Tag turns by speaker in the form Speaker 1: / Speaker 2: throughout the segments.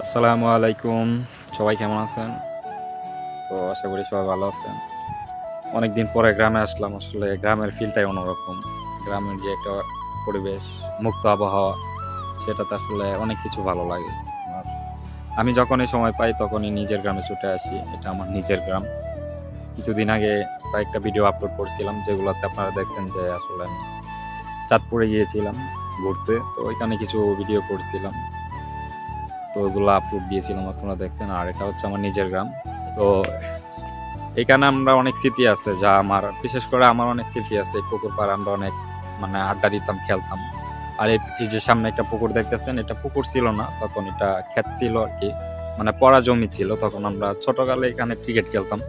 Speaker 1: আসসালামু আলাইকুম। সবাই কেমন আছেন? তো আশা করি সবাই ভালো আছেন। অনেকদিন পরে গ্রামে আসলাম। আসলে গ্রামের ফিলটাই অন্যরকম। গ্রামের যে একটা পরিবেশ, মুক্ত আবহাওয়া, সেটাতে আসলে অনেক কিছু ভালো লাগে আমার। আমি যখনই সময় পাই তখনই নিজের গ্রামে ছুটে আসি। এটা আমার নিজের গ্রাম। কিছুদিন আগে কয়েকটা ভিডিও আপলোড করছিলাম, যেগুলোতে আপনারা দেখছেন যে আসলে আমি চাঁদপুরে গিয়েছিলাম ঘুরতে। তো ওইখানে কিছু ভিডিও করছিলাম। তো ওগুলো আপলোড দিয়েছিলাম, আপনারা দেখছেন। আর এটা হচ্ছে আমার নিজের গ্রাম। তো এখানে আমরা অনেক স্মৃতি আছে, যা আমার বিশেষ করে আমার অনেক স্মৃতি আছে। এই পুকুর পাড়ে আমরা অনেক আড্ডা দিতাম, খেলতাম। আর এই যে সামনে একটা পুকুর দেখতেছেন, এটা পুকুর ছিল না তখন, এটা ক্ষেত ছিল আর কি, পড়া জমি ছিল। তখন আমরা ছোটকালে এখানে ক্রিকেট খেলতাম।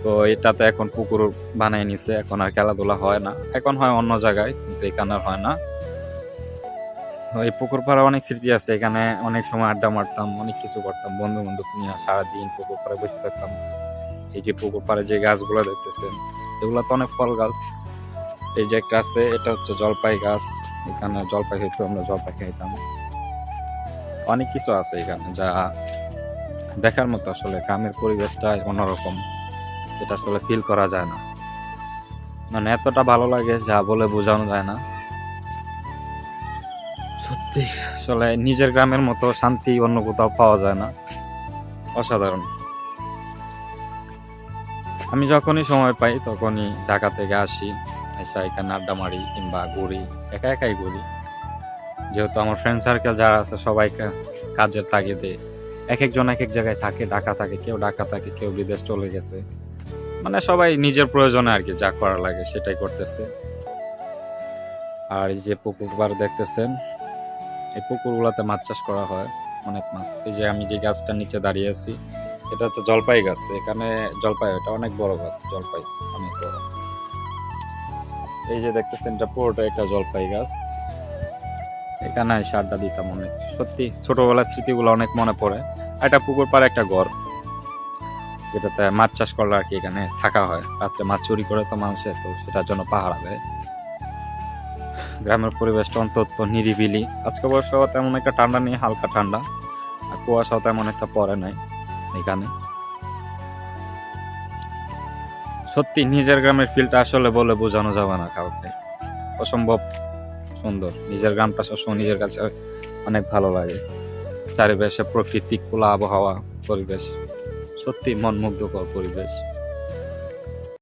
Speaker 1: তো এটাতে এখন পুকুর বানিয়ে নিছে, এখন আর খেলাধুলা হয় না। এখন হয় অন্য জায়গায়, কিন্তু এখানে আর হয় না। তো এই পুকুর পাড়ে অনেক স্মৃতি আছে। এখানে অনেক সময় আড্ডা মারতাম, অনেক কিছু করতাম, বন্ধু বান্ধব নিয়ে সারাদিন পুকুর পাড়ে বসে থাকতাম। এই যে পুকুর পাড়ে যে গাছগুলো দেখতেছেন, এগুলো তো অনেক ফল গাছ। এই যে একটা আছে, এটা হচ্ছে জলপাই গাছ। এখানে জলপাই হইতো, আমরা জলপাই খাইতাম। অনেক কিছু আছে এখানে যা দেখার মতো। আসলে গ্রামের পরিবেশটা অন্যরকম, যেটা আসলে ফিল করা যায় না। এতটা ভালো লাগে যা বলে বোঝানো যায় না। সত্যি আসলে নিজের গ্রামের মতো শান্তি অন্য কোথাও পাওয়া যায় না। অসাধারণ। আমি যখনই সময় পাই তখনই ঢাকা থেকে আসি, এসে এখানে আড্ডা মারি কিংবা ঘুরি। একা একাই ঘুরি, যেহেতু আমার ফ্রেন্ড সার্কেল যারা আছে সবাই কাজের তাগিদে এক একজন এক এক জায়গায় থাকে। ঢাকা থাকে, কেউ ঢাকা থাকে, কেউ বিদেশ চলে গেছে। সবাই নিজের প্রয়োজনে আর কি যা করা লাগে সেটাই করতেছে। আর এই যে পুকুর পাড় দেখতেছেন, এই পুকুরগুলোতে মাছ চাষ করা হয়, অনেক মাছ। এই যে আমি যে গাছটার নিচে দাঁড়িয়ে আছি, এটা হচ্ছে জলপাই গাছ। এখানে জলপাই, এটা অনেক বড় গাছ, জলপাই অনেক বড়। এই যে দেখতেছেন, এটা পুরোটা একটা জলপাই গাছ। এখানে এসে আড্ডা দিতাম অনেক। সত্যি ছোটবেলার স্মৃতিগুলো অনেক মনে পড়ে। আর একটা পুকুর পাড়ে একটা ঘর, যেটাতে মাছ চাষ করলে আর কি এখানে থাকা হয়। রাত্রে মাছ চুরি করে তো মানুষে, তো সেটার জন্য পাহারা দেয়। গ্রামের পরিবেশটা অন্তত নিরিবিলি। আজকে অবশ্য তেমন একটা ঠান্ডা নেই, হালকা ঠান্ডা। আর কুয়াশাও তেমন একটা পড়ে নাই এখানে। সত্যি নিজের গ্রামের ফিলটা আসলে বলে বোঝানো যাবে না কাউকে, অসম্ভব সুন্দর। নিজের গ্রামটা সবসময় নিজের কাছে অনেক ভালো লাগে। চারিপাশে প্রকৃতিক খোলা আবহাওয়া, পরিবেশ, সত্যি মন মুগ্ধকর পরিবেশ।